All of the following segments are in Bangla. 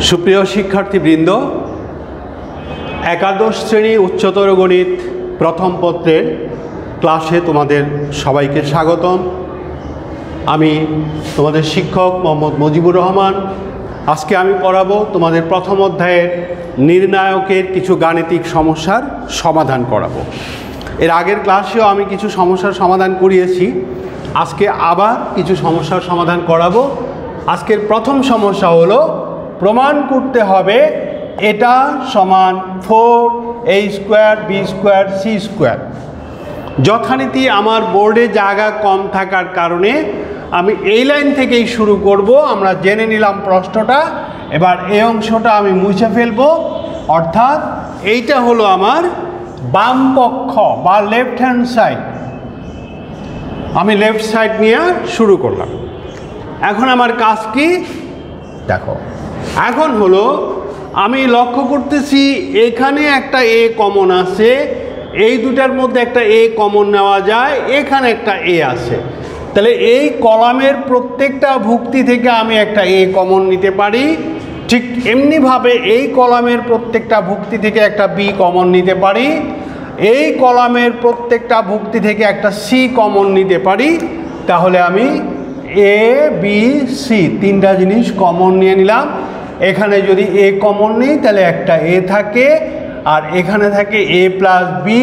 সুপ্রিয় শিক্ষার্থীবৃন্দ, একাদশ শ্রেণী উচ্চতর গণিত প্রথম পত্রের ক্লাসে তোমাদের সবাইকে স্বাগতম। আমি তোমাদের শিক্ষক মোহাম্মদ মুজিবুর রহমান। আজকে আমি পড়াবো তোমাদের প্রথম অধ্যায়ের নির্ণায়কের কিছু গাণিতিক সমস্যার সমাধান করাবো। এর আগের ক্লাসেও আমি কিছু সমস্যার সমাধান করিয়েছি, আজকে আবার কিছু সমস্যার সমাধান করাবো। আজকের প্রথম সমস্যা হলো প্রমাণ করতে হবে এটা সমান 4a square b square c square. যথারীতি আমার বোর্ডে জায়গা কম থাকার কারণে আমি এই লাইন থেকেই শুরু করব। আমরা জেনে নিলাম প্রশ্নটা, এবার এই অংশটা আমি মুছে ফেলবো। অর্থাৎ এইটা হলো আমার বাম পক্ষ বা লেফট হ্যান্ড সাইড। আমি লেফট সাইড নিয়ে শুরু করলাম। এখন আমার কাজ কি দেখো, এখন হলো আমি লক্ষ্য করতেছি এখানে একটা এ কমন আছে, এই দুটার মধ্যে একটা এ কমন নেওয়া যায়, এখানে একটা এ আছে। তাহলে এই কলামের প্রত্যেকটা ভুক্তি থেকে আমি একটা এ কমন নিতে পারি। ঠিক এমনিভাবে এই কলামের প্রত্যেকটা ভুক্তি থেকে একটা বি কমন নিতে পারি, এই কলামের প্রত্যেকটা ভুক্তি থেকে একটা সি কমন নিতে পারি। তাহলে আমি এ বি সি তিনটা জিনিস কমন নিয়ে নিলাম। এখানে যদি এ কমন নিই তাহলে একটা এ থাকে, আর এখানে থাকে এ প্লাস বি।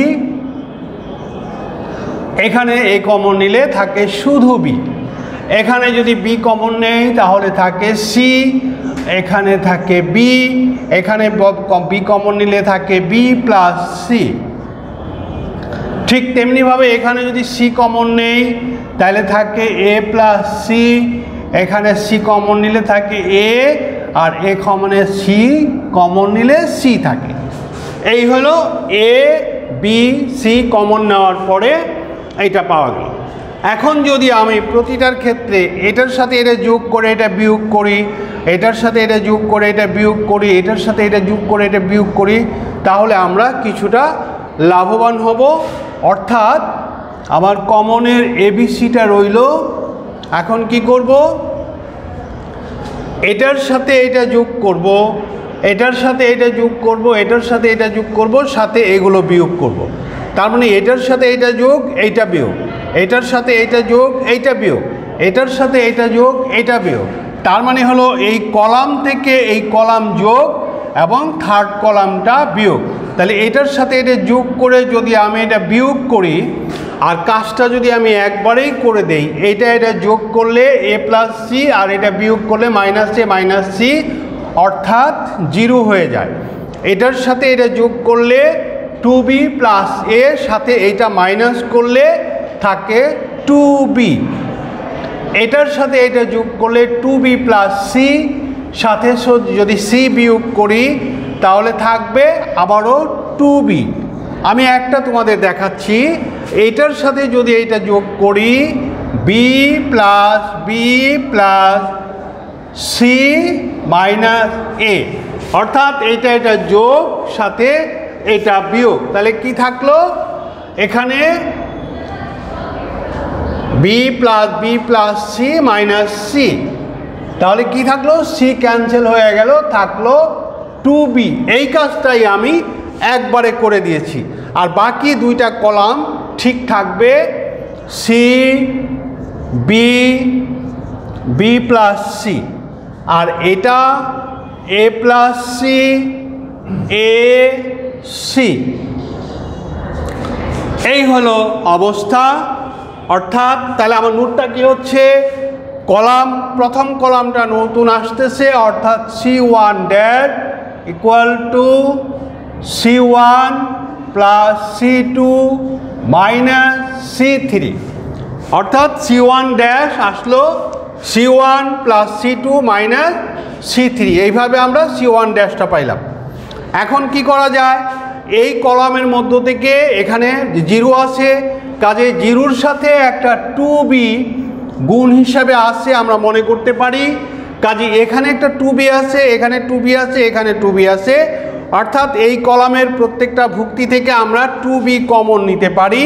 এখানে এ কমন নিলে থাকে শুধু বি। এখানে যদি বি কমন নেই তাহলে থাকে সি, এখানে থাকে বি। এখানে বি কমন নিলে থাকে বি প্লাস সি। ঠিক তেমনিভাবে এখানে যদি সি কমন নেই তাহলে থাকে এ প্লাস সি। এখানে সি কমন নিলে থাকে এ, আর এ কমনে সি কমন নিলে সি থাকে। এই হলো এ বি সি কমন নেওয়ার পরে এইটা পাওয়া গেল। এখন যদি আমি প্রতিটার ক্ষেত্রে এটার সাথে এটা যোগ করে এটা বিয়োগ করি, এটার সাথে এটা যোগ করে এটা বিয়োগ করি, এটার সাথে এটা যোগ করে এটা বিয়োগ করি, তাহলে আমরা কিছুটা লাভবান হব। অর্থাৎ আমার কমনের এবিসিটা রইল। এখন কি করব, এটার সাথে এটা যোগ করব, এটার সাথে এটা যোগ করব, এটার সাথে এটা যোগ করব, সাথে এগুলো বিয়োগ করব। তার মানে এটার সাথে এটা যোগ, এইটা বিয়োগ, এটার সাথে এটা যোগ, এইটা বিয়োগ, এটার সাথে এটা যোগ, এইটা বিয়োগ। তার মানে হলো এই কলাম থেকে এই কলাম যোগ এবং থার্ড কলামটা বিয়োগ। তাহলে এটার সাথে এটা যোগ করে যদি আমি এটা বিয়োগ করি, আর কাজটা যদি আমি একবারেই করে দেই, এটা যোগ করলে এ প্লাস সি, আর এটা বিয়োগ করলে মাইনাস এ মাইনাস সি, অর্থাৎ 0 হয়ে যায়। এটার সাথে এটা যোগ করলে 2b প্লাস এ, সাথে এইটা মাইনাস করলে থাকে 2b। এটার সাথে এটা যোগ করলে 2b প্লাস সি, সাথে যদি সি বিয়োগ করি তাহলে থাকবে আবারও 2b। আমি একটা তোমাদের দেখাচ্ছি, এইটার সাথে যদি এইটা যোগ করি বি প্লাস সি মাইনাস এ, অর্থাৎ এটা যোগ সাথে এটা বিয়োগ, তাহলে কি থাকলো এখানে b plus C minus c. তাহলে কি থাকলো, সি ক্যান্সেল হয়ে গেল, থাকলো 2b। এই কাজটাই আমি একবারে করে দিয়েছি, আর বাকি দুইটা কলাম ঠিক থাকবে, সি বি প্লাস সি, আর এটা এ প্লাস সি এ সি। এই হলো অবস্থা। অর্থাৎ তাহলে আমার নোটটা কি হচ্ছে, কলাম প্রথম কলামটা নতুন আসতেছে, অর্থাৎ C1 dash equal to C1 plus C2 minus C3। অর্থাৎ C1 ড্যাশ আসলো C1 plus C2 minus C3। এইভাবে আমরা C1 ড্যাশটা পাইলাম। এখন কি করা যায়, এই কলামের মধ্য থেকে এখানে 0 আছে, কাজে 0-র সাথে একটা 2b গুণ হিসাবে আসছে আমরা মনে করতে পারি। কাজে এখানে একটা 2b আছে, এখানে 2b আছে, এখানে 2b আছে। অর্থাৎ এই কলামের প্রত্যেকটা ভুক্তি থেকে আমরা 2b কমন নিতে পারি।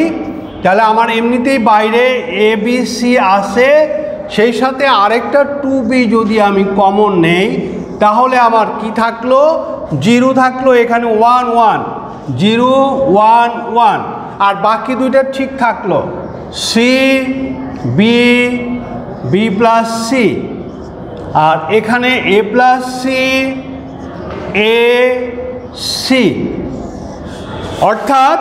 তাহলে আমার এমনিতেই বাইরে এ বি সি আছে, সেই সাথে আরেকটা 2b যদি আমি কমন নেই তাহলে আমার কি থাকলো, 0 থাকলো, এখানে 1 1, 0 1 1, আর বাকি দুইটা ঠিক থাকলো, C B, B plus C, আর এখানে A plus C, A C, অর্থাৎ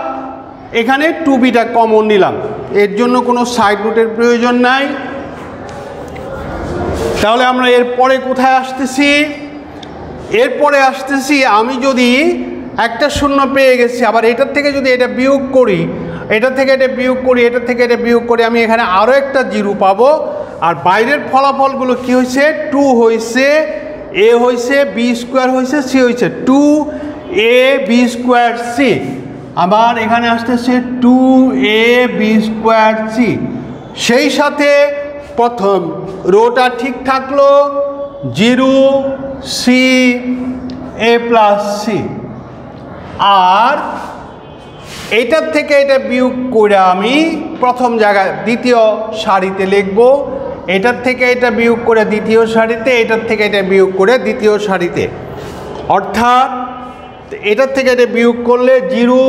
এখানে 2bটা কমন নিলাম, এর জন্য কোনো সাইড রুটের প্রয়োজন নাই। তাহলে আমরা এরপরে কোথায় আসতেছি, এরপরে আসতেছি আমি যদি একটা শূন্য পেয়ে গেছি, আবার এটার থেকে যদি এটা বিয়োগ করি, এটা থেকে এটা বিয়োগ করি, এটা থেকে এটা বিয়োগ করি, আমি এখানে আরও একটা 0 পাবো। আর বাইরের ফলাফলগুলো কি হয়েছে, 2 হয়েছে, এ হয়েছে, বি স্কোয়ার হয়েছে, সি হয়েছে, 2ab স্কোয়ার সি। আবার এখানে আসতেছে 2ab স্কোয়ার সি। সেই সাথে প্রথম রোটা ঠিক থাকলো, 0 সি এ প্লাস সি, আর এইটার থেকে এটা বিয়োগ করে আমি প্রথম জায়গায় দ্বিতীয় সারিতে লিখব, এটার থেকে এটা বিয়োগ করে দ্বিতীয় সারিতে, এটার থেকে এটা বিয়োগ করে দ্বিতীয় সারিতে, অর্থাৎ এটার থেকে এটা বিয়োগ করলে 0,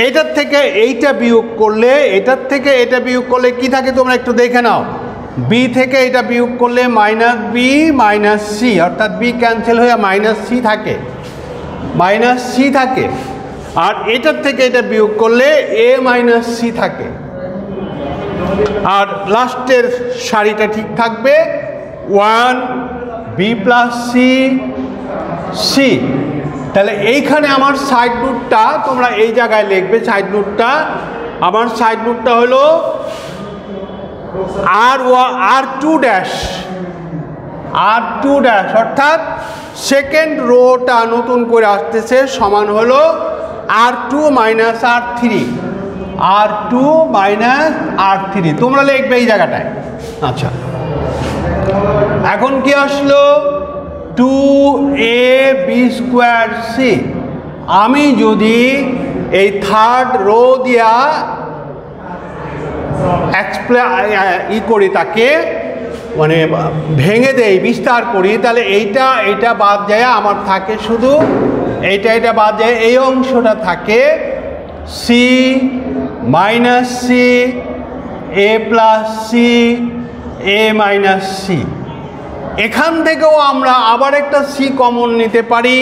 এটার থেকে এইটা বিয়োগ করলে, এটার থেকে এটা বিয়োগ করলে কি থাকে তোমরা একটু দেখে নাও, বি থেকে এটা বিয়োগ করলে মাইনাস বি মাইনাস সি, অর্থাৎ বি ক্যান্সেল হয়ে মাইনাস সি থাকে, মাইনাস সি থাকে, আর এটার থেকে এটা বিয়োগ করলে এ মাইনাস সি থাকে, আর লাস্টের সারিটা ঠিক থাকবে 1 বি প্লাস সি সি। তাহলে এইখানে আমার সাইড রুটটা তোমরা এই জায়গায় লিখবে, সাইড রুটটা আমার সাইড রুটটা হলো r2 ড্যাশ, r2 ড্যাশ, অর্থাৎ সেকেন্ড রোটা নতুন করে আসতেছে, সমান হলো r2 minus r3, r2 minus r3 তোমরা লিখবে এই জায়গাটায়। আচ্ছা, এখন কি আসলো, 2ab স্কোয়ার সি। আমি যদি এই থার্ড রো দিয়া করি, তাকে মানে ভেঙে দেই, বিস্তার করি, তাহলে এইটা বাদ যায়, আমার থাকে শুধু এইটা বাদ যায়, এই অংশটা থাকে C minus C A plus C A minus C. এখান থেকেও আমরা আবার একটা সি কমন নিতে পারি,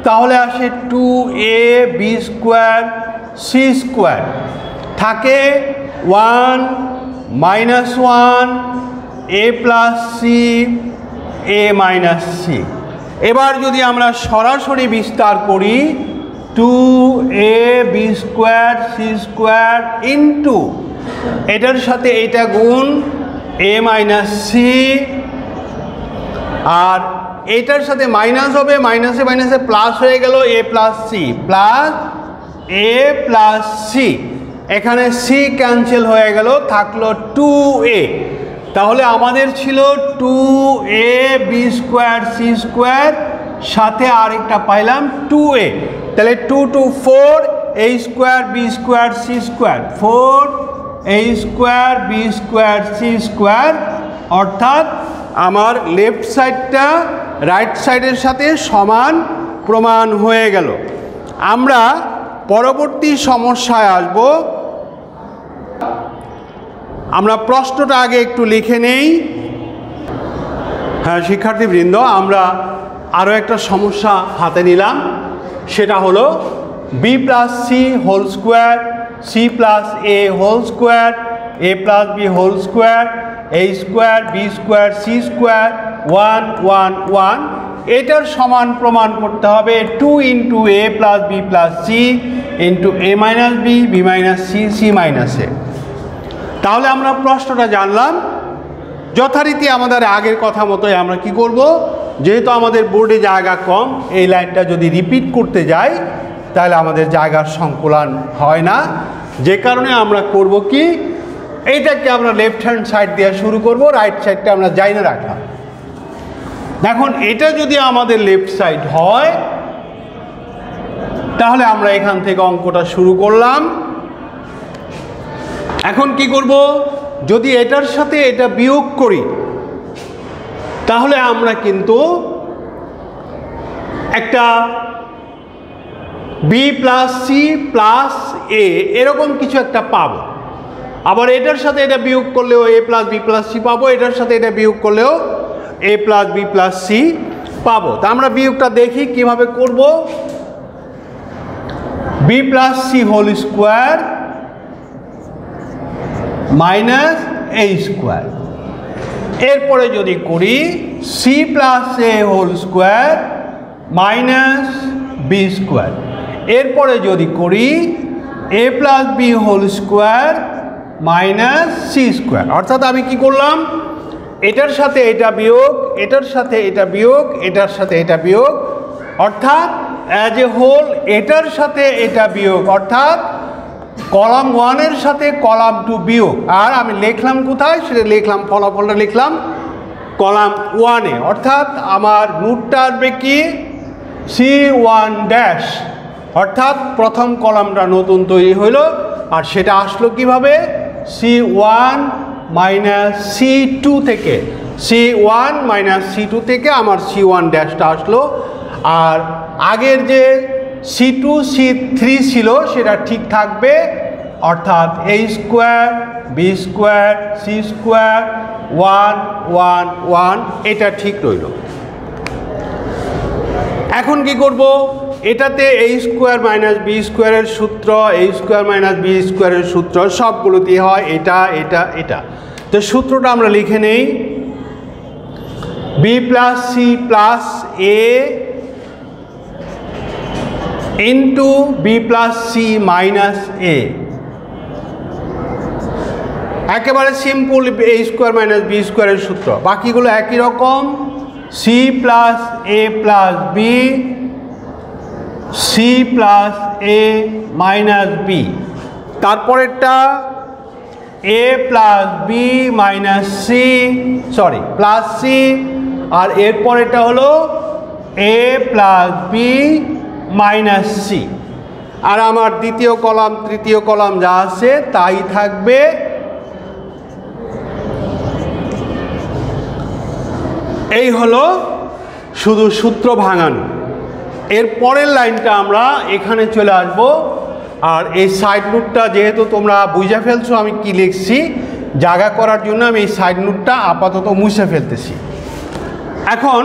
তাহলে আসে 2ab স্কোয়ার সি স্কোয়ার, থাকে 1 মাইনাস 1 এ প্লাস সি এ মাইনাস সি। এবার যদি আমরা সরাসরি বিস্তার করি, 2ab square C square into এটার সাথে এটা গুণ এ মাইনাস সি, আর এটার সাথে মাইনাস হবে, মাইনাসে মাইনাসে প্লাস হয়ে গেল, এ plus C plus A plus C, এখানে সি ক্যান্সেল হয়ে গেল, থাকলো 2a। তাহলে আমাদের ছিল 2ab স্কোয়ার সি স্কোয়ার, সাথে আরেকটা পাইলাম 2a, তাহলে 2 2 4 a square B square C square, 4a square B square C square, অর্থাৎ আমার লেফট সাইডটা রাইট সাইডের সাথে সমান প্রমাণ হয়ে গেল। আমরা পরবর্তী সমস্যায় আসব। আমরা প্রশ্নটা আগে একটু লিখে নেই। হ্যাঁ শিক্ষার্থীবৃন্দ, আমরা আরও একটা সমস্যা হাতে নিলাম, সেটা হলো B plus C whole square, C plus A whole square, A plus B whole square, A square B square C square 1 1 1। এটার সমান প্রমাণ করতে হবে 2 into A plus B plus C into A minus B, B minus C, C minus A. তাহলে আমরা প্রশ্নটা জানলাম, যথারীতি আমাদের আগের কথা মতোই আমরা কি করব, যেহেতু আমাদের বোর্ডে জায়গা কম, এই লাইনটা যদি রিপিট করতে যাই তাহলে আমাদের জায়গার সংকুলান হয় না, যে কারণে আমরা করব কি, এইটাকে আমরা লেফট হ্যান্ড সাইড দিয়ে শুরু করব, রাইট সাইডটা আমরা যাই না রাখলাম। দেখুন এটা যদি আমাদের লেফট সাইড হয় তাহলে আমরা এখান থেকে অঙ্কটা শুরু করলাম। এখন কি করব, যদি এটার সাথে এটা বিয়োগ করি তাহলে আমরা কিন্তু একটা বি প্লাস সি প্লাস এ এরকম কিছু একটা পাবো। আবার এটার সাথে এটা বিয়োগ করলেও A plus B plus C পাবো, এটার সাথে এটা বিয়োগ করলেও A plus B plus C পাবো। তা আমরা বিয়োগটা দেখি কিভাবে করব। B plus C whole square minus A square, এরপরে যদি করি C plus A whole square minus B square, এরপরে যদি করি A plus B whole square minus C square. অর্থাৎ আমি কি করলাম, এটার সাথে এটা বিয়োগ, এটার সাথে এটা বিয়োগ, এটার সাথে এটা বিয়োগ, অর্থাৎ অ্যাজ এ হোল এটার সাথে এটা বিয়োগ, অর্থাৎ কলাম 1 এর সাথে কলাম 2 বিয়োগ। আর আমি লিখলাম কোথায়, সেটা লিখলাম, ফলাফলটা লিখলাম কলাম 1 এ। অর্থাৎ আমার রুটটা আসবে কি C1 ড্যাশ, অর্থাৎ প্রথম কলামটা নতুন তৈরি হইল। আর সেটা আসলো কিভাবে, C1 মাইনাস C2 থেকে, C1 মাইনাস C2 থেকে আমার C1 ড্যাশটা আসলো। আর আগের যে C2 C3 ছিল সেটা ঠিক থাকবে, অর্থাৎ a square B square C square 1 1 1 এটা ঠিক রইল। এখন কি করব, এটাতে a স্কোয়ার মাইনাস বি স্কোয়ারের সূত্র, a স্কোয়ার মাইনাস বি স্কোয়ারের সূত্র সবগুলোতেই হয় এটা এটা এটা। তো সূত্রটা আমরা লিখে নেই, B plus C plus A into B plus C minus A. একেবারে simple A square minus B স্কোয়ারের সূত্র, বাকিগুলো একই রকম, C plus A plus B, C plus A minus B, তারপরেরটা A plus B minus C, sorry plus C, আর এরপরেরটা হলো A plus B minus C. আর আমার দ্বিতীয় কলাম তৃতীয় কলাম যা আছে তাই থাকবে। এই হলো শুধু সূত্র ভাঙানো। এর পরের লাইনটা আমরা এখানে চলে আসব। আর এই সাইড নোটটা যেহেতু তোমরা বুঝে ফেলছো আমি কি লিখছি, জায়গা করার জন্য আমি এই সাইড নোটটা আপাতত মুছে ফেলতেছি। এখন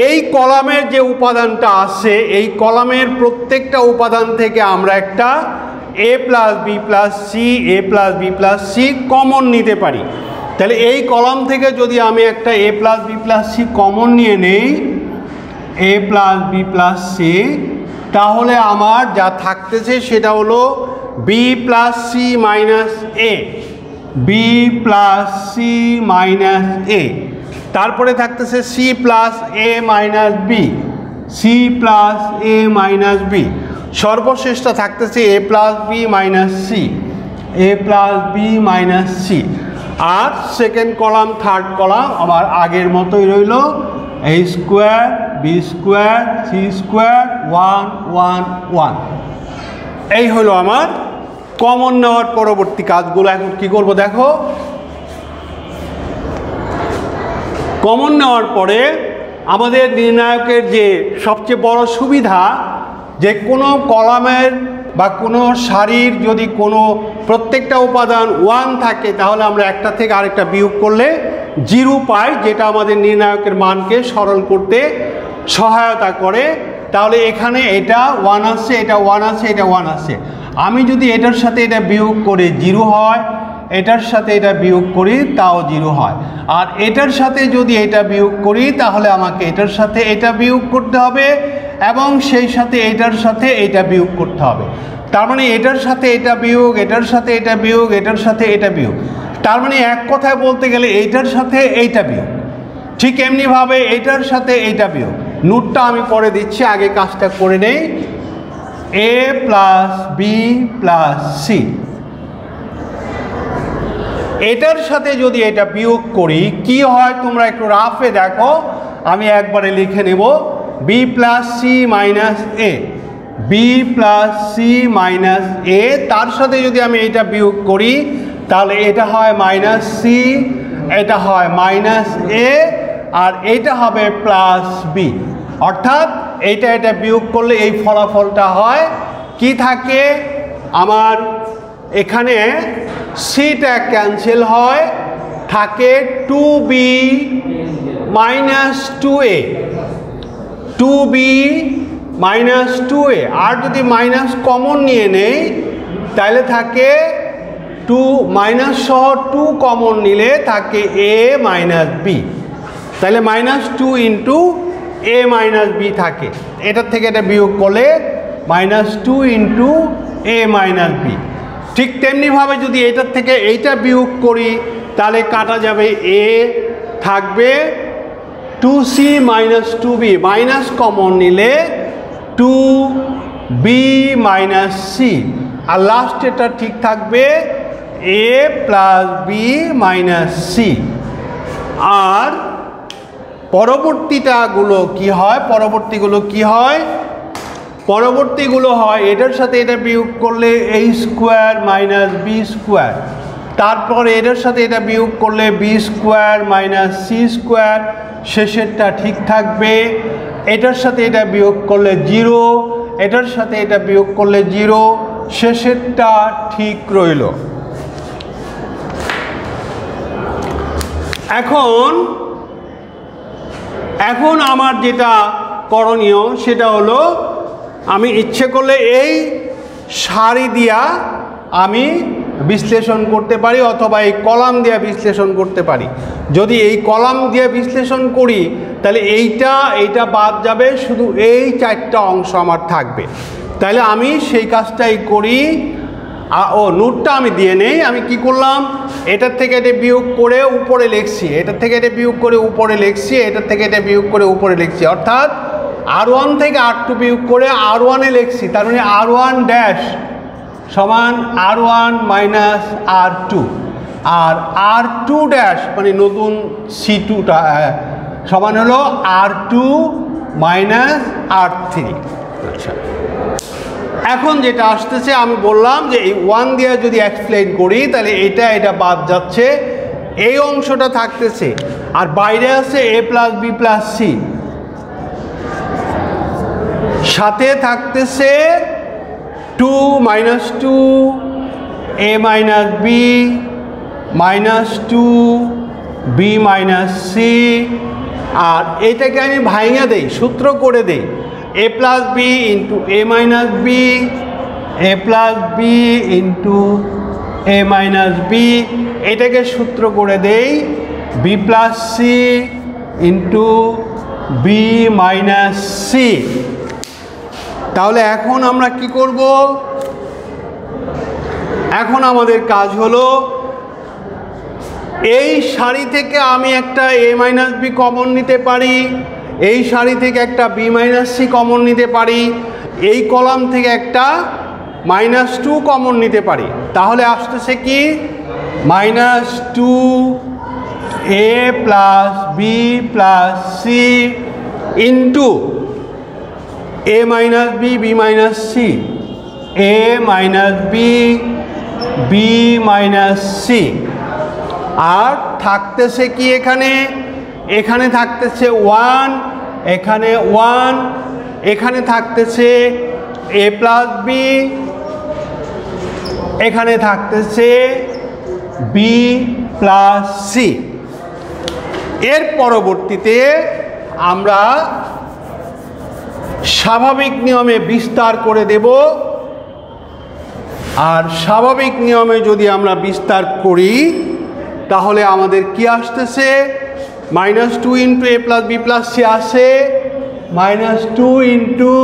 এই কলামের যে উপাদানটা আছে, এই কলামের প্রত্যেকটা উপাদান থেকে আমরা একটা A plus B plus C, A plus B plus C common নিতে পারি। তাহলে এই কলাম থেকে যদি আমি একটা A plus B plus C common নিয়ে নেই, A plus B plus C, তাহলে আমার যা থাকতেছে সেটা হলো B plus C minus A, B plus C minus A, তারপরে থাকতেছে C plus A minus B, C plus A minus B, সর্বশেষটা থাকতেছে A plus B minus C, A plus B minus C. আর সেকেন্ড কলাম থার্ড কলাম আমার আগের মতোই রইল, A square B square C square 1 1 1। এই হলো আমার কমন নেওয়ার পরবর্তী কাজগুলো। এখন কি করব দেখো, কমন নেওয়ার পরে আমাদের নির্ণায়কের যে সবচেয়ে বড় সুবিধা, যে কোনো কলামের বা কোনো সারির যদি কোনো প্রত্যেকটা উপাদান 1 থাকে তাহলে আমরা একটা থেকে আরেকটা বিয়োগ করলে 0 পাই, যেটা আমাদের নির্ণায়কের মানকে সরল করতে সহায়তা করে। তাহলে এখানে এটা 1 আসছে, এটা 1 আসছে, এটা 1 আসছে। আমি যদি এটার সাথে এটা বিয়োগ করে 0 হয়, এটার সাথে এটা বিয়োগ করি তাও 0 হয়। আর এটার সাথে যদি এটা বিয়োগ করি তাহলে আমাকে এটার সাথে এটা বিয়োগ করতে হবে এবং সেই সাথে এটার সাথে এটা বিয়োগ করতে হবে। তার মানে এটার সাথে এটা বিয়োগ, এটার সাথে এটা বিয়োগ, এটার সাথে এটা বিয়োগ। তার মানে এক কথায় বলতে গেলে এইটার সাথে এইটা বিয়োগ, ঠিক এমনিভাবে এটার সাথে এইটা বিয়োগ। নোটটা আমি পরে দিচ্ছি, আগে কাজটা করে নেই। A plus B plus C, এটার সাথে যদি এটা বিয়োগ করি কি হয় তোমরা একটু রাফে দেখো, আমি একবারে লিখে নেব, B plus C minus A, B plus C minus এ, তার সাথে যদি আমি এটা বিয়োগ করি তাহলে এটা হয় মাইনাস সি, এটা হয় মাইনাস এ, আর এটা হবে প্লাস বি। অর্থাৎ এইটা এটা বিয়োগ করলে এই ফলাফলটা হয় কি থাকে আমার এখানে সিটা ক্যান্সেল হয় থাকে 2b - 2a 2b - 2a আর যদি মাইনাস কমন নিয়ে নেই তাহলে থাকে 2 মাইনাস সহ 2 কমন নিলে থাকে a - b তাহলে -2 ইন্টু a - b থাকে এটার থেকে এটা বিয়োগ করলে -2 ইন্টু a - b ঠিক তেমনিভাবে যদি এটার থেকে এইটা বিয়োগ করি তাহলে কাটা যাবে a থাকবে 2c - 2b মাইনাস কমন নিলে 2b - c আর লাস্ট এটা ঠিক থাকবে a + b - c আর পরবর্তীগুলো হয় এটার সাথে এটা বিয়োগ করলে a² - b², তারপর এটার সাথে এটা বিয়োগ করলে b² - c², শেষেরটা ঠিক থাকবে এটার সাথে এটা বিয়োগ করলে 0, এটার সাথে এটা বিয়োগ করলে 0, শেষেরটা ঠিক রইল। এখন আমার যেটা করণীয় সেটা হলো আমি ইচ্ছে করলে এই সারি দিয়া আমি বিশ্লেষণ করতে পারি অথবা এই কলাম দিয়ে বিশ্লেষণ করতে পারি। যদি এই কলাম দিয়ে বিশ্লেষণ করি তাহলে এইটা বাদ যাবে, শুধু এই 4টা অংশ আমার থাকবে। তাহলে আমি সেই কাজটাই করি। নোটটা আমি দিয়ে নেই। আমি কি করলাম, এটার থেকে এটা বিয়োগ করে উপরে লিখছি, এটার থেকে এটা বিয়োগ করে উপরে লিখছি, এটার থেকে এটা বিয়োগ করে উপরে লিখছি, অর্থাৎ R1 থেকে R2 বিয়োগ করে R1 এ লিখছি। তার মানে R1 ড্যাশ সমান R1 মাইনাস R2 আর R2 ড্যাশ মানে নতুন C2টা সমান হলো R2 মাইনাস R3। আচ্ছা, এখন যেটা আসতেছে আমি বললাম যে এই 1 দিয়ে যদি এক্সপ্লেইন করি তাহলে এটা বাদ যাচ্ছে, এই অংশটা থাকতেছে আর বাইরে আছে a plus b plus c, সাথে থাকতেছে 2 minus 2 a minus b minus 2 b minus c। আর এটাকে আমি ভাঙা দেই, সূত্র করে দেই a plus b into a minus b, a plus b into a minus b, এটাকে সূত্র করে দেই b plus c into b minus c। তাহলে এখন আমরা কি করব, এখন আমাদের কাজ হলো এই সারি থেকে আমি একটা a মাইনাস b কমন নিতে পারি, এই সারি থেকে একটা b মাইনাস c কমন নিতে পারি, এই কলাম থেকে একটা -2 কমন নিতে পারি। তাহলে আসতেছে কি -2 a plus b plus c into a minus b b minus c, a minus b b minus c। আর থাকতেছে কি এখানে থাকতেছে 1, এখানে 1, এখানে থাকতেছে a প্লাস b, এখানে থাকতেছে b প্লাস c। এর পরবর্তীতে আমরা স্বাভাবিক নিয়মে বিস্তার করে দেব। আর স্বাভাবিক নিয়মে যদি আমরা বিস্তার করি তাহলে আমাদের কি আসতেছে, -2 into a plus b plus c আসে, -2 into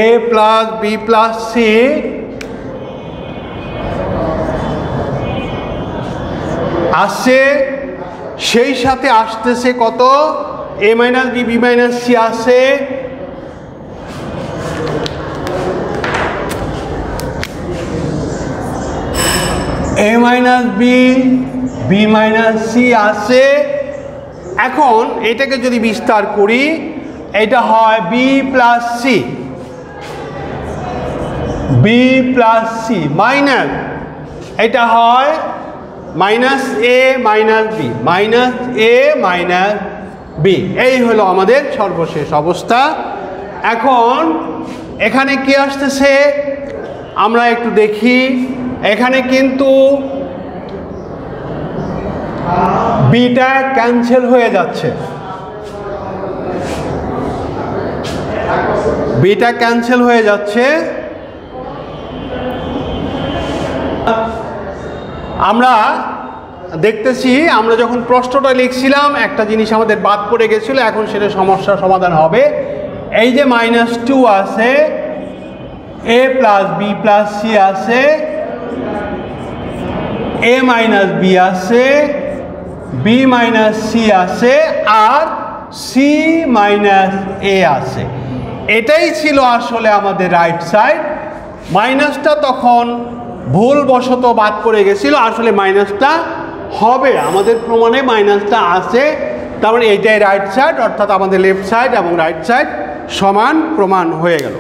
a plus b plus c আসে, সেই সাথে আসতেছে কত a minus b b minus c আসে, a minus b b minus c আসে। এখন এটাকে যদি বিস্তার করি এটা হয় b plus c, b plus c minus এটা হয় -a minus b, -a minus বি। এই হলো আমাদের সর্বশেষ অবস্থা। এখন এখানে কি আসতেছে আমরা একটু দেখি। এখানে কিন্তু বিটা ক্যান্সেল হয়ে যাচ্ছে, বিটা ক্যান্সেল হয়ে যাচ্ছে। আমরা দেখতেছি আমরা যখন প্রশ্নটা লিখছিলাম একটা জিনিস আমাদের বাদ পড়ে গেছিল, এখন সেটা সমস্যার সমাধান হবে। এই যে -2 আছে, a plus B plus c আছে, a মাইনাস বি আছে, বি মাইনাস সি আছে, আর সি মাইনাস এ আছে। এটাই ছিল আসলে আমাদের রাইট সাইড। মাইনাসটা তখন ভুলবশত বাদ পড়ে গেছিল, আসলে মাইনাসটা হবে, আমাদের প্রমাণে মাইনাসটা আছে। তার মানে এইটাই রাইট সাইড, অর্থাৎ আমাদের লেফট সাইড এবং রাইট সাইড সমান প্রমাণ হয়ে গেল।